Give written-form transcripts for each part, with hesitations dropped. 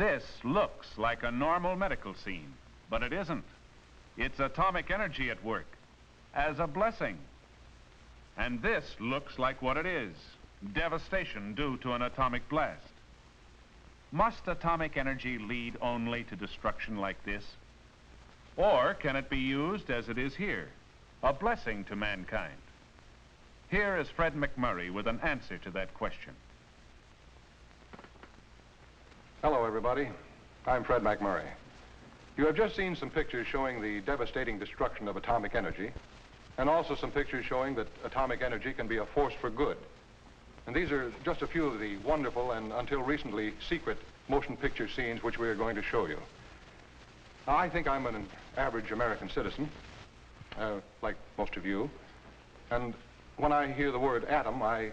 This looks like a normal medical scene, but it isn't. It's atomic energy at work, as a blessing. And this looks like what it is, devastation due to an atomic blast. Must atomic energy lead only to destruction like this? Or can it be used as it is here, a blessing to mankind? Here is Fred McMurray with an answer to that question. Hello, everybody. I'm Fred McMurray. You have just seen some pictures showing the devastating destruction of atomic energy, and also some pictures showing that atomic energy can be a force for good. And these are just a few of the wonderful and until recently secret motion picture scenes which we are going to show you. Now, I think I'm an average American citizen, like most of you, and when I hear the word atom, I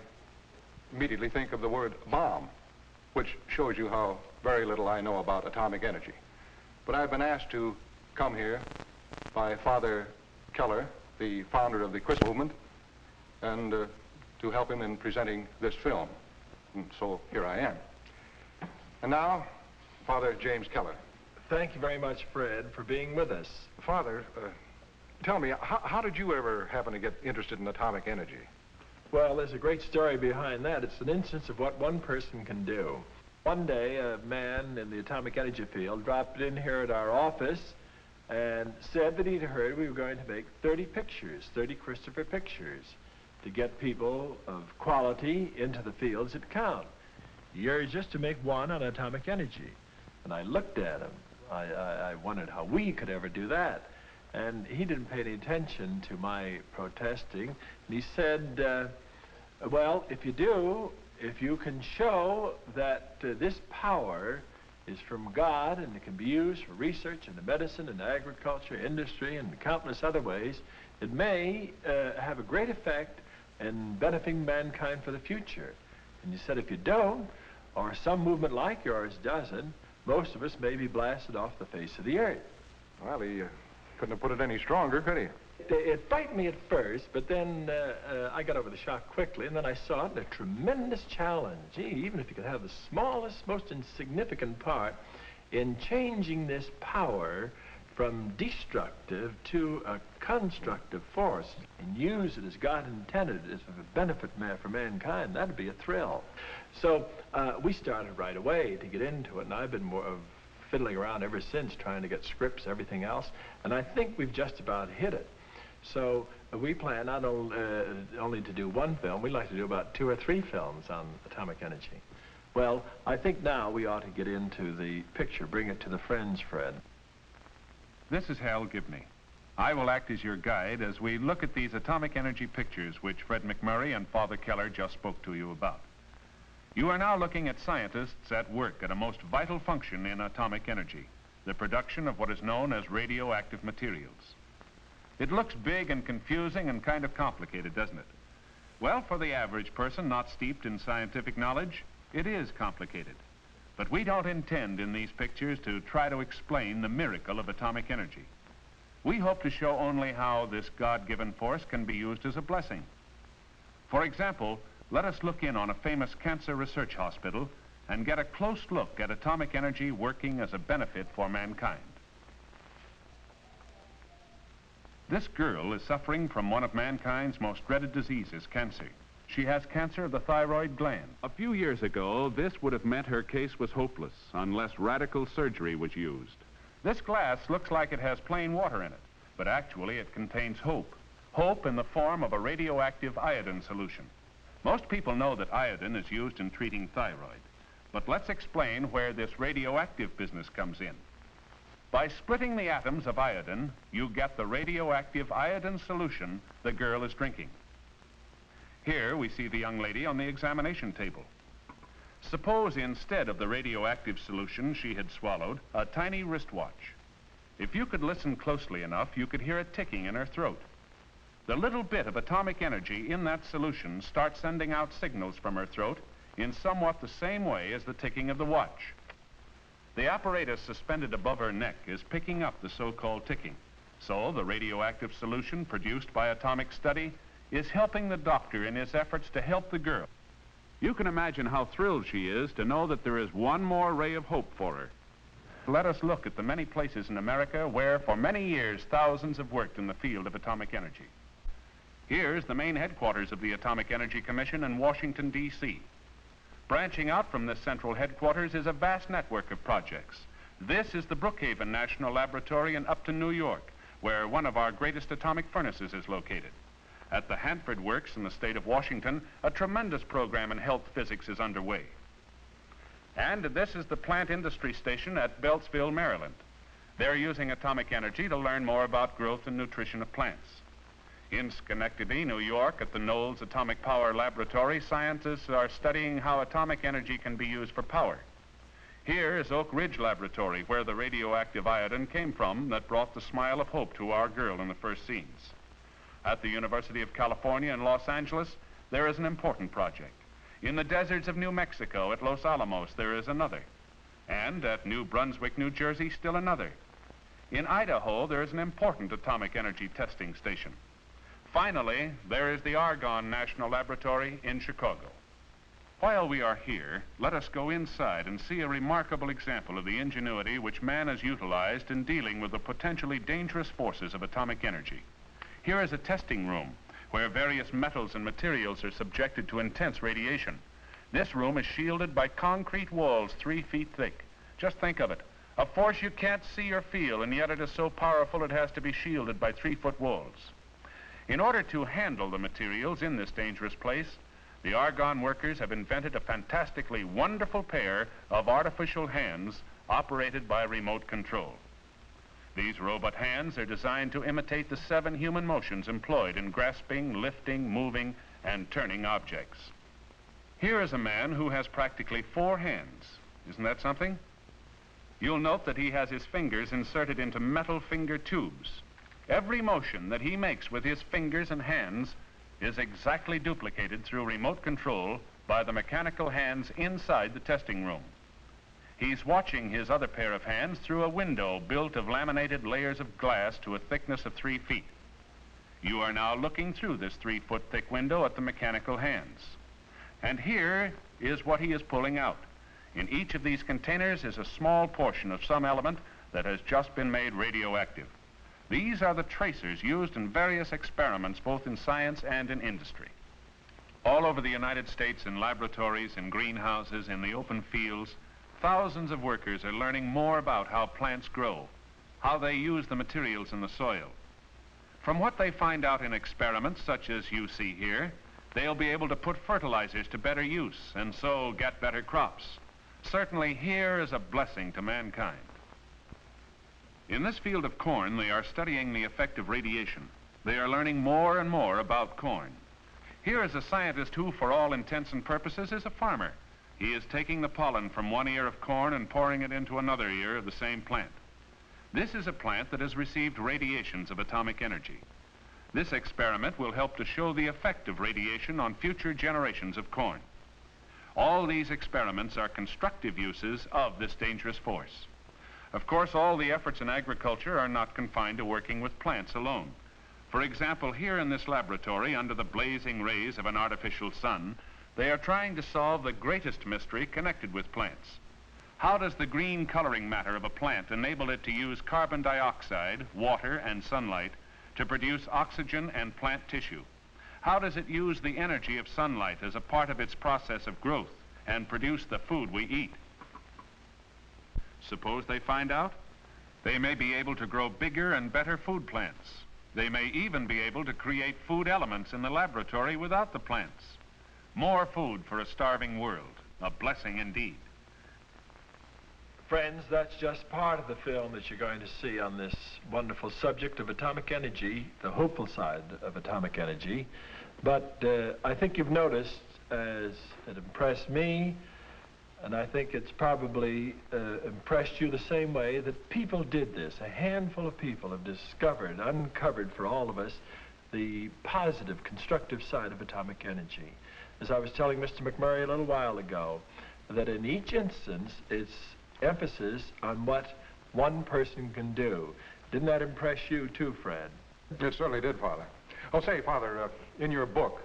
immediately think of the word bomb, which shows you how very little I know about atomic energy. But I've been asked to come here by Father Keller, the founder of the Crystal Movement, and to help him in presenting this film. And so here I am. And now, Father James Keller. Thank you very much, Fred, for being with us. Father, tell me, how did you ever happen to get interested in atomic energy? Well, there's a great story behind that. It's an instance of what one person can do. One day, a man in the atomic energy field dropped in here at our office and said that he'd heard we were going to make 30 pictures, 30 Christopher pictures, to get people of quality into the fields that count. Yours just to make one on atomic energy. And I looked at him. I wondered how we could ever do that. And he didn't pay any attention to my protesting. And he said, well, if you do, if you can show that this power is from God and it can be used for research into medicine and agriculture, industry, and countless other ways, it may have a great effect in benefiting mankind for the future. And you said if you don't, or some movement like yours doesn't, most of us may be blasted off the face of the earth. Well, he couldn't have put it any stronger, could he? It frightened me at first, but then I got over the shock quickly, and then I saw it in a tremendous challenge. Gee, even if you could have the smallest, most insignificant part in changing this power from destructive to a constructive force and use it as God intended as a benefit for mankind, that'd be a thrill. So we started right away to get into it, and I've been fiddling around ever since, trying to get scripts, everything else, and I think we've just about hit it. So we plan not only to do one film, we'd like to do about 2 or 3 films on atomic energy. Well, I think now we ought to get into the picture, bring it to the friends, Fred. This is Hal Gibney. I will act as your guide as we look at these atomic energy pictures which Fred McMurray and Father Keller just spoke to you about. You are now looking at scientists at work at a most vital function in atomic energy, the production of what is known as radioactive materials. It looks big and confusing and kind of complicated, doesn't it? Well, for the average person not steeped in scientific knowledge, it is complicated. But we don't intend in these pictures to try to explain the miracle of atomic energy. We hope to show only how this God-given force can be used as a blessing. For example, let us look in on a famous cancer research hospital and get a close look at atomic energy working as a benefit for mankind. This girl is suffering from one of mankind's most dreaded diseases, cancer. She has cancer of the thyroid gland. A few years ago, this would have meant her case was hopeless unless radical surgery was used. This glass looks like it has plain water in it, but actually it contains hope. Hope in the form of a radioactive iodine solution. Most people know that iodine is used in treating thyroid, but let's explain where this radioactive business comes in. By splitting the atoms of iodine, you get the radioactive iodine solution the girl is drinking. Here we see the young lady on the examination table. Suppose instead of the radioactive solution she had swallowed, a tiny wristwatch. If you could listen closely enough, you could hear it ticking in her throat. The little bit of atomic energy in that solution starts sending out signals from her throat in somewhat the same way as the ticking of the watch. The apparatus suspended above her neck is picking up the so-called ticking. So the radioactive solution produced by atomic study is helping the doctor in his efforts to help the girl. You can imagine how thrilled she is to know that there is one more ray of hope for her, let us look at the many places in America where, for many years, thousands have worked in the field of atomic energy. Here's the main headquarters of the Atomic Energy Commission in Washington, D.C. Branching out from this central headquarters is a vast network of projects. This is the Brookhaven National Laboratory in Upton, New York, where one of our greatest atomic furnaces is located. At the Hanford Works in the state of Washington, a tremendous program in health physics is underway. And this is the Plant Industry Station at Beltsville, Maryland. They're using atomic energy to learn more about growth and nutrition of plants. In Schenectady, New York, at the Knowles Atomic Power Laboratory, scientists are studying how atomic energy can be used for power. Here is Oak Ridge Laboratory, where the radioactive iodine came from that brought the smile of hope to our girl in the first scenes. At the University of California in Los Angeles, there is an important project. In the deserts of New Mexico at Los Alamos, there is another. And at New Brunswick, New Jersey, still another. In Idaho, there is an important atomic energy testing station. Finally, there is the Argonne National Laboratory in Chicago. While we are here, let us go inside and see a remarkable example of the ingenuity which man has utilized in dealing with the potentially dangerous forces of atomic energy. Here is a testing room where various metals and materials are subjected to intense radiation. This room is shielded by concrete walls 3 feet thick. Just think of it. A force you can't see or feel, and yet it is so powerful it has to be shielded by 3-foot walls. In order to handle the materials in this dangerous place, the Argonne workers have invented a fantastically wonderful pair of artificial hands operated by remote control. These robot hands are designed to imitate the 7 human motions employed in grasping, lifting, moving, and turning objects. Here is a man who has practically 4 hands. Isn't that something? You'll note that he has his fingers inserted into metal finger tubes. Every motion that he makes with his fingers and hands is exactly duplicated through remote control by the mechanical hands inside the testing room. He's watching his other pair of hands through a window built of laminated layers of glass to a thickness of 3 feet. You are now looking through this 3-foot thick window at the mechanical hands. And here is what he is pulling out. In each of these containers is a small portion of some element that has just been made radioactive. These are the tracers used in various experiments, both in science and in industry. All over the United States, in laboratories, in greenhouses, in the open fields, thousands of workers are learning more about how plants grow, how they use the materials in the soil. From what they find out in experiments such as you see here, they'll be able to put fertilizers to better use and so get better crops. Certainly here is a blessing to mankind. In this field of corn, they are studying the effect of radiation. They are learning more and more about corn. Here is a scientist who, for all intents and purposes, is a farmer. He is taking the pollen from one ear of corn and pouring it into another ear of the same plant. This is a plant that has received radiations of atomic energy. This experiment will help to show the effect of radiation on future generations of corn. All these experiments are constructive uses of this dangerous force. Of course, all the efforts in agriculture are not confined to working with plants alone. For example, here in this laboratory, under the blazing rays of an artificial sun, they are trying to solve the greatest mystery connected with plants. How does the green coloring matter of a plant enable it to use carbon dioxide, water, and sunlight to produce oxygen and plant tissue? How does it use the energy of sunlight as a part of its process of growth and produce the food we eat? Suppose they find out? They may be able to grow bigger and better food plants. They may even be able to create food elements in the laboratory without the plants. More food for a starving world. A blessing indeed. Friends, that's just part of the film that you're going to see on this wonderful subject of atomic energy, the hopeful side of atomic energy. But I think you've noticed, as it impressed me, and I think it's probably impressed you the same way, that people did this. A handful of people have discovered, uncovered for all of us, the positive, constructive side of atomic energy. As I was telling Mr. McMurray a little while ago, that in each instance, it's emphasis on what one person can do. Didn't that impress you too, Fred? It certainly did, Father. Oh, say, Father, in your book,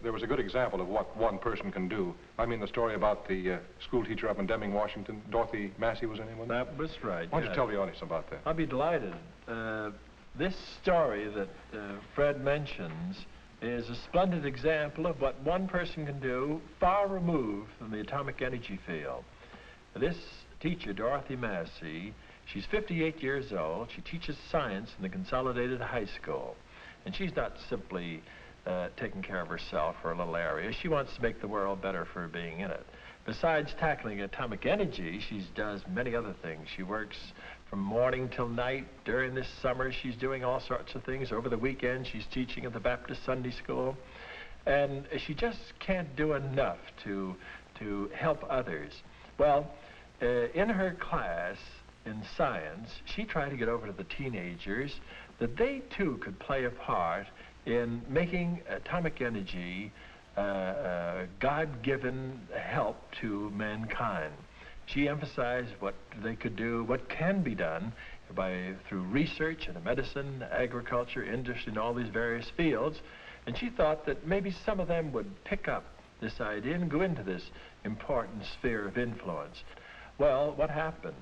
there was a good example of what one person can do. I mean the story about the school teacher up in Deming, Washington. Dorothy Massey was her name, wasn't it? That was right. Why don't you tell the audience about that? I'll be delighted. This story that Fred mentions is a splendid example of what one person can do far removed from the atomic energy field. This teacher, Dorothy Massey, she's 58 years old. She teaches science in the Consolidated High School. And she's not simply taking care of herself for a little area. She wants to make the world better for being in it. Besides tackling atomic energy, she does many other things. She works from morning till night. During this summer, she's doing all sorts of things. Over the weekend, she's teaching at the Baptist Sunday School. And she just can't do enough to help others. Well, in her class in science, she tried to get over to the teenagers that they too could play a part in making atomic energy God-given help to mankind. She emphasized what they could do, what can be done through research in medicine, agriculture, industry, and all these various fields. And she thought that maybe some of them would pick up this idea and go into this important sphere of influence. Well, what happened?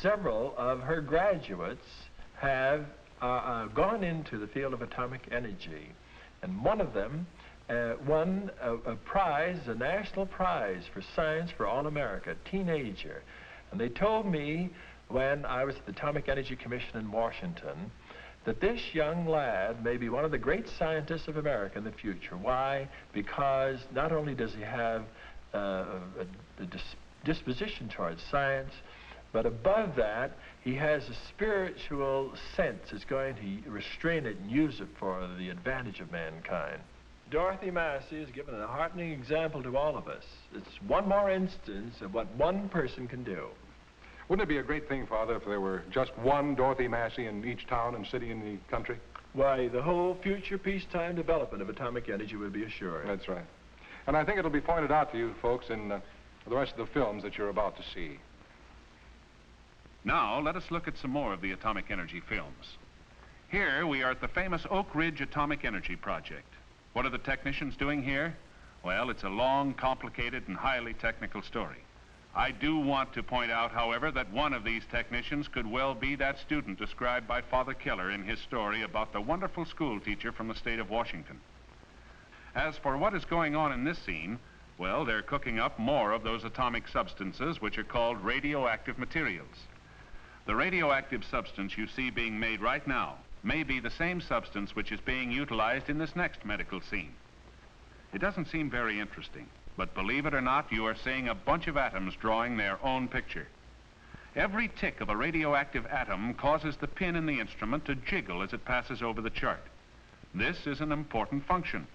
Several of her graduates have gone into the field of atomic energy, and one of them won a prize, a national prize for science for all America, teenager. And they told me when I was at the Atomic Energy Commission in Washington that this young lad may be one of the great scientists of America in the future. Why? Because not only does he have a disposition towards science, but above that, he has a spiritual sense that's going to restrain it and use it for the advantage of mankind. Dorothy Massey has given a heartening example to all of us. It's one more instance of what one person can do. Wouldn't it be a great thing, Father, if there were just one Dorothy Massey in each town and city in the country? Why, the whole future peacetime development of atomic energy would be assured. That's right. And I think it'll be pointed out to you folks in the rest of the films that you're about to see. Now, let us look at some more of the atomic energy films. Here, we are at the famous Oak Ridge Atomic Energy Project. What are the technicians doing here? Well, it's a long, complicated, and highly technical story. I do want to point out, however, that one of these technicians could well be that student described by Father Keller in his story about the wonderful school teacher from the state of Washington. As for what is going on in this scene, well, they're cooking up more of those atomic substances which are called radioactive materials. The radioactive substance you see being made right now may be the same substance which is being utilized in this next medical scene. It doesn't seem very interesting, but believe it or not, you are seeing a bunch of atoms drawing their own picture. Every tick of a radioactive atom causes the pin in the instrument to jiggle as it passes over the chart. This is an important function.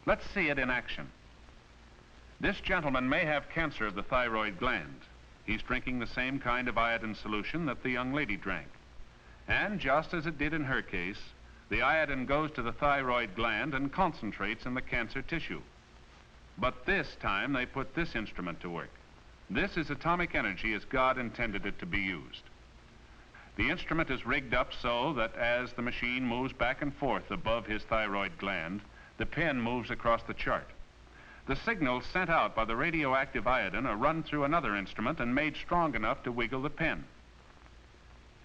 Let's see it in action. This gentleman may have cancer of the thyroid gland. He's drinking the same kind of iodine solution that the young lady drank. And just as it did in her case, the iodine goes to the thyroid gland and concentrates in the cancer tissue. But this time they put this instrument to work. This is atomic energy as God intended it to be used. The instrument is rigged up so that as the machine moves back and forth above his thyroid gland, the pin moves across the chart. The signals sent out by the radioactive iodine are run through another instrument and made strong enough to wiggle the pin.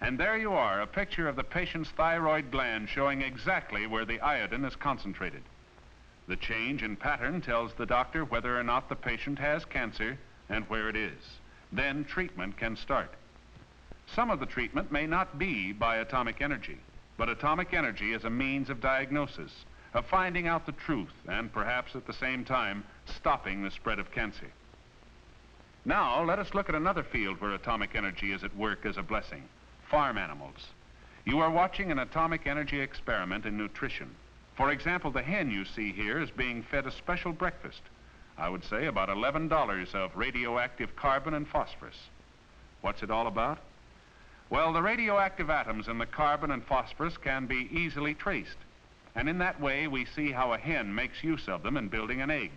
And there you are, a picture of the patient's thyroid gland showing exactly where the iodine is concentrated. The change in pattern tells the doctor whether or not the patient has cancer and where it is. Then treatment can start. Some of the treatment may not be by atomic energy, but atomic energy is a means of diagnosis, of finding out the truth, and perhaps at the same time, stopping the spread of cancer. Now, let us look at another field where atomic energy is at work as a blessing: farm animals. You are watching an atomic energy experiment in nutrition. For example, the hen you see here is being fed a special breakfast. I would say about $11 of radioactive carbon and phosphorus. What's it all about? Well, the radioactive atoms in the carbon and phosphorus can be easily traced. And in that way, we see how a hen makes use of them in building an egg.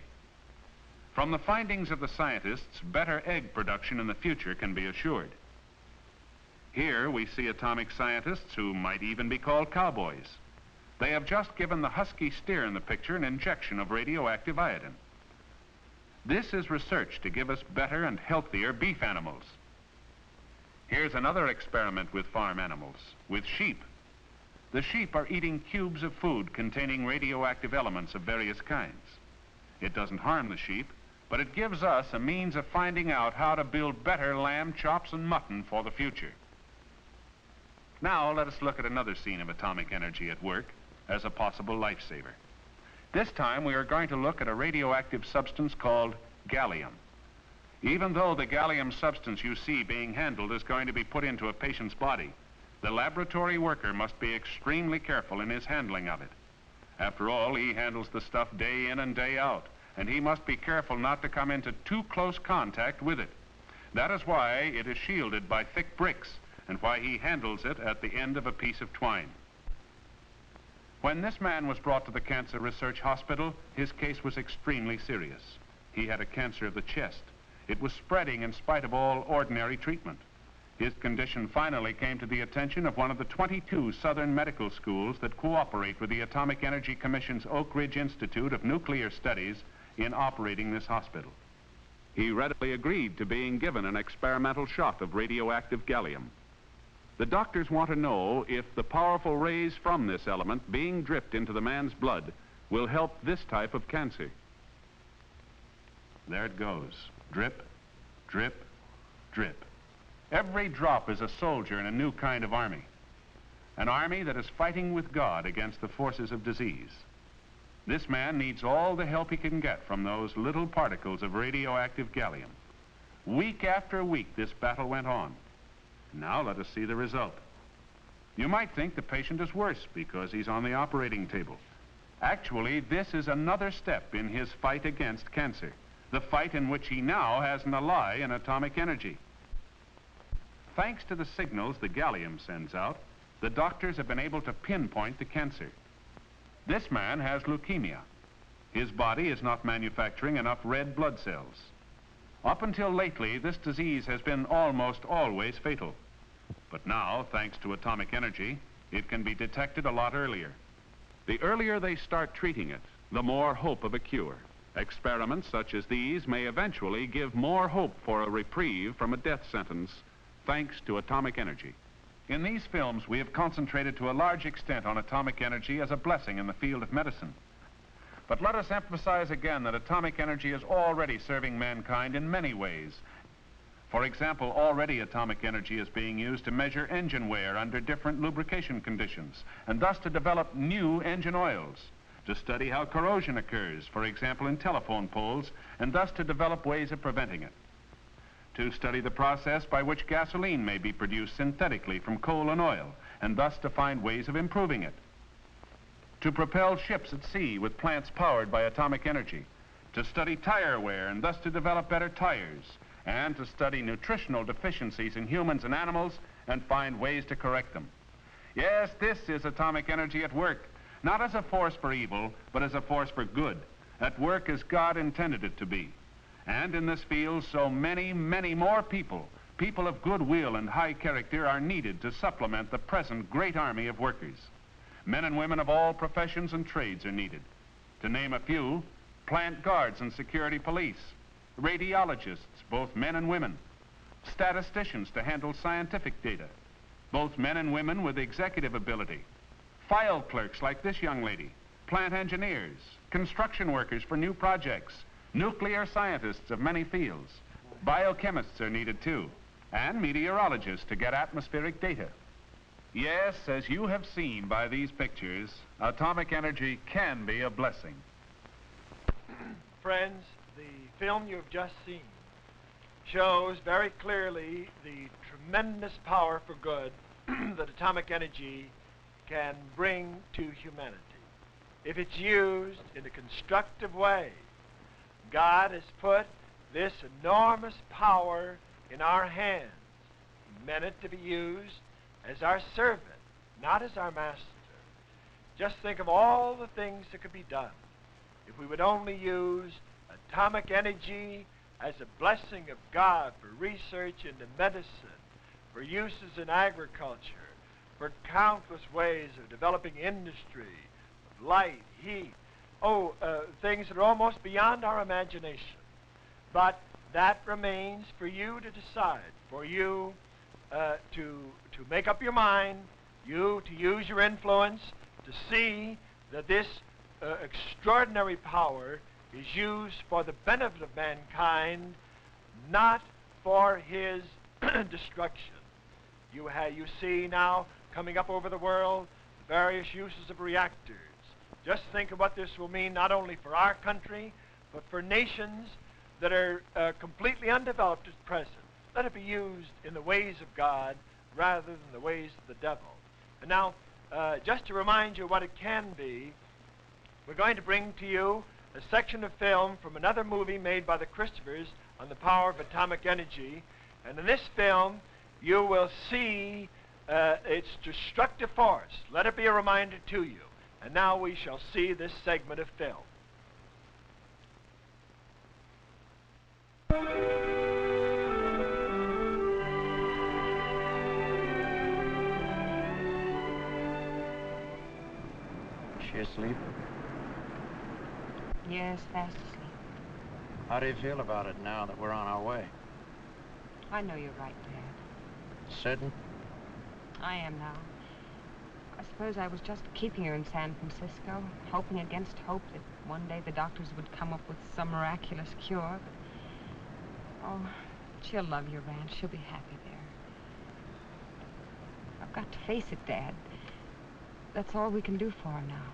From the findings of the scientists, better egg production in the future can be assured. Here we see atomic scientists who might even be called cowboys. They have just given the husky steer in the picture an injection of radioactive iodine. This is research to give us better and healthier beef animals. Here's another experiment with farm animals, with sheep. The sheep are eating cubes of food containing radioactive elements of various kinds. It doesn't harm the sheep, but it gives us a means of finding out how to build better lamb chops and mutton for the future. Now let us look at another scene of atomic energy at work as a possible lifesaver. This time we are going to look at a radioactive substance called gallium. Even though the gallium substance you see being handled is going to be put into a patient's body, the laboratory worker must be extremely careful in his handling of it. After all, he handles the stuff day in and day out, and he must be careful not to come into too close contact with it. That is why it is shielded by thick bricks, and why he handles it at the end of a piece of twine. When this man was brought to the Cancer Research Hospital, his case was extremely serious. He had a cancer of the chest. It was spreading in spite of all ordinary treatment. His condition finally came to the attention of one of the 22 Southern medical schools that cooperate with the Atomic Energy Commission's Oak Ridge Institute of Nuclear Studies in operating this hospital. He readily agreed to being given an experimental shot of radioactive gallium. The doctors want to know if the powerful rays from this element being dripped into the man's blood will help this type of cancer. There it goes. Drip, drip, drip. Every drop is a soldier in a new kind of army. An army that is fighting with God against the forces of disease. This man needs all the help he can get from those little particles of radioactive gallium. Week after week, this battle went on. Now let us see the result. You might think the patient is worse because he's on the operating table. Actually, this is another step in his fight against cancer, the fight in which he now has an ally in atomic energy. Thanks to the signals the gallium sends out, the doctors have been able to pinpoint the cancer. This man has leukemia. His body is not manufacturing enough red blood cells. Up until lately, this disease has been almost always fatal. But now, thanks to atomic energy, it can be detected a lot earlier. The earlier they start treating it, the more hope of a cure. Experiments such as these may eventually give more hope for a reprieve from a death sentence, thanks to atomic energy. In these films, we have concentrated to a large extent on atomic energy as a blessing in the field of medicine. But let us emphasize again that atomic energy is already serving mankind in many ways. For example, already atomic energy is being used to measure engine wear under different lubrication conditions, and thus to develop new engine oils, to study how corrosion occurs, for example, in telephone poles, and thus to develop ways of preventing it. To study the process by which gasoline may be produced synthetically from coal and oil, and thus to find ways of improving it. To propel ships at sea with plants powered by atomic energy, to study tire wear and thus to develop better tires, and to study nutritional deficiencies in humans and animals and find ways to correct them. Yes, this is atomic energy at work, not as a force for evil, but as a force for good, at work as God intended it to be. And in this field, so many, many more people of goodwill and high character are needed to supplement the present great army of workers. Men and women of all professions and trades are needed. To name a few, plant guards and security police, radiologists, both men and women, statisticians to handle scientific data, both men and women with executive ability, file clerks like this young lady, plant engineers, construction workers for new projects, nuclear scientists of many fields. Biochemists are needed too, and meteorologists to get atmospheric data. Yes, as you have seen by these pictures, atomic energy can be a blessing. Friends, the film you've just seen shows very clearly the tremendous power for good that atomic energy can bring to humanity. If it's used in a constructive way, God has put this enormous power in our hands. He meant it to be used as our servant, not as our master. Just think of all the things that could be done if we would only use atomic energy as a blessing of God for research into medicine, for uses in agriculture, for countless ways of developing industry, of light, heat, things that are almost beyond our imagination. But that remains for you to decide, for you to make up your mind, you to use your influence to see that this extraordinary power is used for the benefit of mankind, not for his destruction. You see now coming up over the world the various uses of reactors. Just think of what this will mean not only for our country, but for nations that are completely undeveloped at present. Let it be used in the ways of God rather than the ways of the devil. And now, just to remind you what it can be, we're going to bring to you a section of film from another movie made by the Christophers on the power of atomic energy. And in this film, you will see its destructive force. Let it be a reminder to you. And now we shall see this segment of film. She asleep? Yes, fast asleep. How do you feel about it now that we're on our way? I know you're right, Dad. Certain? I am now. I suppose I was just keeping her in San Francisco, hoping against hope that one day the doctors would come up with some miraculous cure. But, oh, she'll love your ranch. She'll be happy there. I've got to face it, Dad. That's all we can do for her now.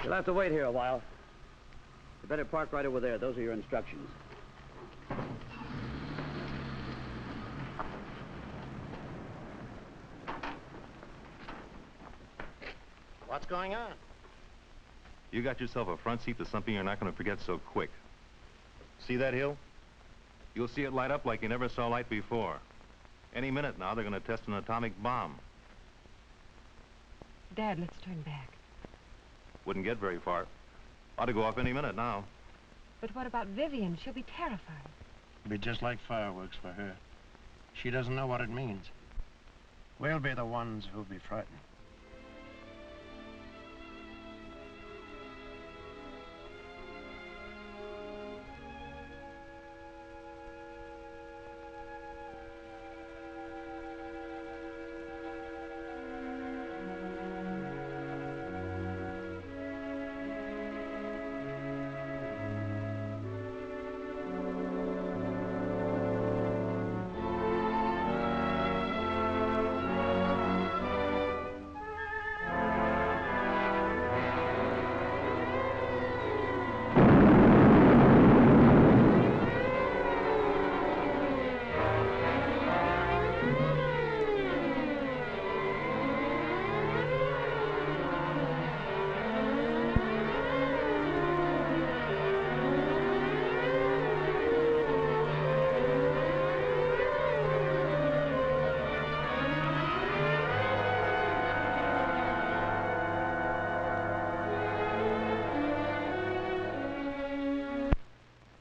You'll have to wait here a while. You better park right over there. Those are your instructions. What's going on? You got yourself a front seat to something you're not going to forget so quick. See that hill? You'll see it light up like you never saw light before. Any minute now, they're going to test an atomic bomb. Dad, let's turn back. Wouldn't get very far. Ought to go off any minute now. But what about Vivian? She'll be terrified. It'll be just like fireworks for her. She doesn't know what it means. We'll be the ones who'll be frightened.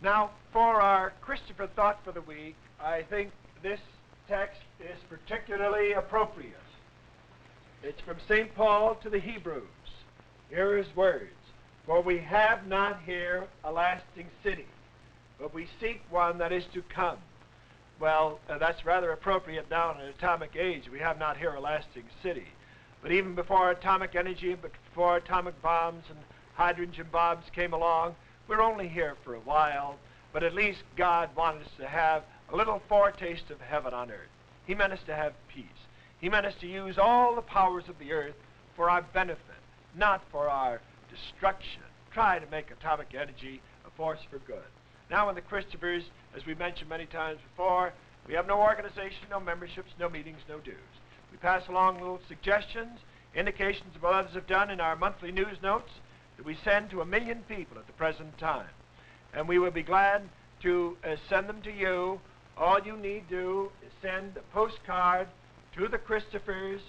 Now, for our Christopher Thought for the week, I think this text is particularly appropriate. It's from St. Paul to the Hebrews. Here are his words. For we have not here a lasting city, but we seek one that is to come. Well, that's rather appropriate now in an atomic age. We have not here a lasting city. But even before atomic energy, before atomic bombs and hydrogen bombs came along, we're only here for a while, but at least God wanted us to have a little foretaste of heaven on earth. He meant us to have peace. He meant us to use all the powers of the earth for our benefit, not for our destruction. Try to make atomic energy a force for good. Now in the Christophers, as we mentioned many times before, we have no organization, no memberships, no meetings, no dues. We pass along little suggestions, indications of what others have done in our monthly news notes that we send to 1 million people at the present time. And we will be glad to send them to you All you need do is send a postcard to the Christophers,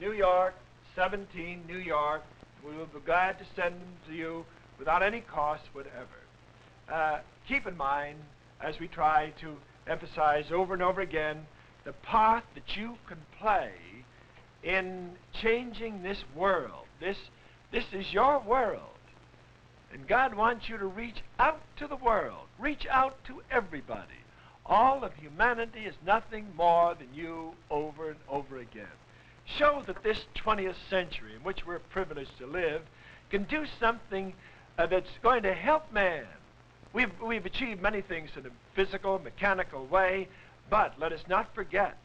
New York, 17 New York. We will be glad to send them to you without any cost whatever. Keep in mind, as we try to emphasize over and over again, the part that you can play in changing this world. This is your world. And God wants you to reach out to the world, reach out to everybody. All of humanity is nothing more than you over and over again. Show that this 20th century in which we're privileged to live can do something that's going to help man. We've achieved many things in a physical, mechanical way, but let us not forget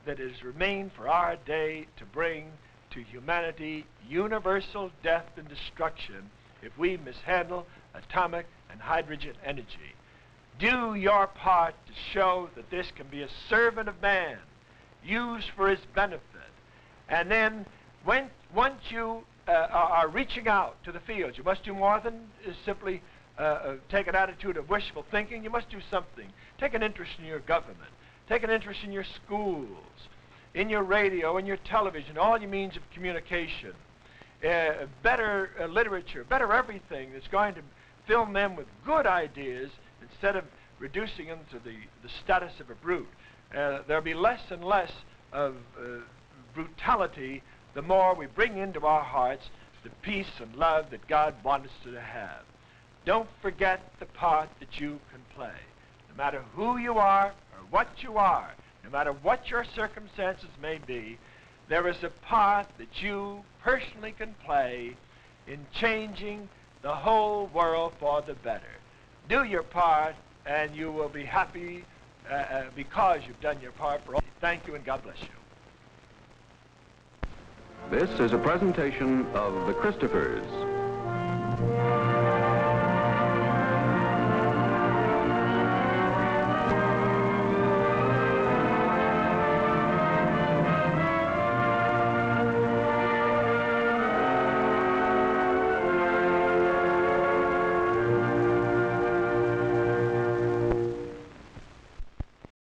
that it has remained for our day to bring to humanity universal death and destruction if we mishandle atomic and hydrogen energy. Do your part to show that this can be a servant of man, used for his benefit. And then once you are reaching out to the fields, you must do more than simply take an attitude of wishful thinking. You must do something. Take an interest in your government. Take an interest in your schools, in your radio, in your television, all your means of communication. Better literature, better everything that's going to fill them with good ideas instead of reducing them to the status of a brute. There'll be less and less of brutality the more we bring into our hearts the peace and love that God wants us to have. Don't forget the part that you can play. No matter who you are or what you are, no matter what your circumstances may be, there is a part that you personally can play in changing the whole world for the better. Do your part, and you will be happy because you've done your part for all. Thank you, and God bless you. This is a presentation of the Christophers.